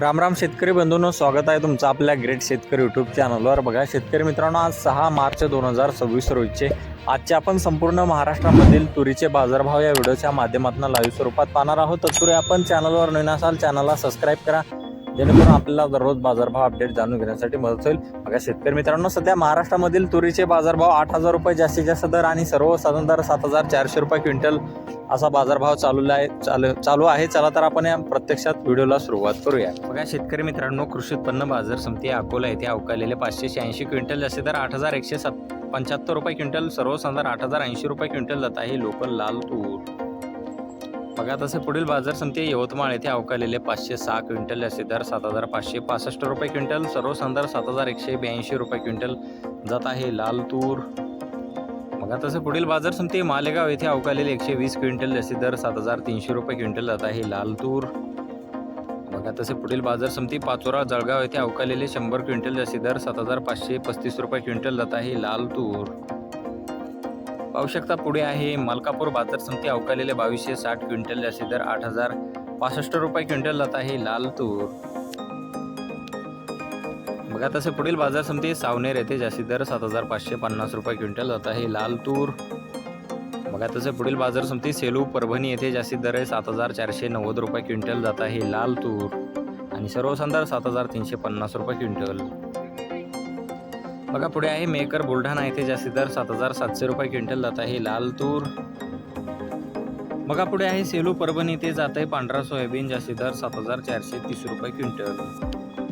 राम राम शेतकरी बंधूंनो, स्वागत आहे तुमचं आपल्या ग्रेट शेतकरी यूट्यूब चॅनलवर। बघा शेतकरी मित्रांनो, आज 6 मार्च 2026 रोजचे आजचे आपण संपूर्ण महाराष्ट्रामधील तुरीचे बाजारभाव या व्हिडिओच्या माध्यमातून लाईव्ह स्वरूपात पाहणार आहोत। तत्पूर्वी आपण चॅनलवर नवीन असाल चॅनलला सबस्क्राईब करा, जेणेकरून आपल्याला दररोज बाजारभाव अपडेट जाणून घेण्यासाठी मदत होईल। बघा शेतकरी मित्रांनो, सध्या महाराष्ट्रामधील तुरीचे बाजारभाव 8,000 रुपये जास्तीत जास्त दर आणि सर्वसाधारण दर 7,400 रुपये क्विंटल असा बाजारभाव चालू आहे। चला तर आपण या प्रत्यक्षात व्हिडिओला सुरुवात करूया। बघा शेतकरी मित्रांनो, कृषी उत्पन्न बाजार समिती अकोला येथे अवकालेले 586 क्विंटल जास्ती दर 8,175 रुपये क्विंटल, सर्वसाधारण 8,080 रुपये क्विंटल जात आहे लोकल लाल तूर। बघा तसे पुढील बाजार समिती यवतमाळ येथे अवकालेले 506 क्विंटल जास्ती दर 7,565 रुपये क्विंटल, सर्वसाधारण 7,182 रुपये क्विंटल जात आहे लाल तूर। बघा तसे पुढील बाजार समिती मालेगाव येथे अवकालेले 120 क्विंटल जास्ती दर 7,300 रुपये क्विंटल जात आहे लाल तूर। बघा तसे पुढील बाजार समिती पाचोरा जळगाव येथे अवकालेले 100 क्विंटल जास्ती दर 7,535 रुपये क्विंटल जात आहे लाल तूर। पाहू शकता पुढे आहे मलकापूर बाजार समिती अवकालेले 2260 क्विंटल जास्ती दर 8,065 रुपये क्विंटल जात आहे लाल तूर। बघा तसे पुढील बाजार समिती सावनेर येथे जास्ती दर 7,550 रुपये क्विंटल जात आहे लाल तूर। बघा तसे पुढील बाजार समिती सेलू परभणी येथे जास्ती दर आहे 7,490 रुपये क्विंटल जात आहे लाल तूर आणि सर्वसाधारण 7,350 रुपये क्विंटल। बघा पुढे आहे मेकर बुलढाणा येथे जास्ती दर 7,700 रुपये क्विंटल जात आहे लाल तूर। बघा पुढे आहे सेलू परभणी येथे जात आहे पांढरा सोयाबीन जास्ती दर 7,430 रुपये क्विंटल।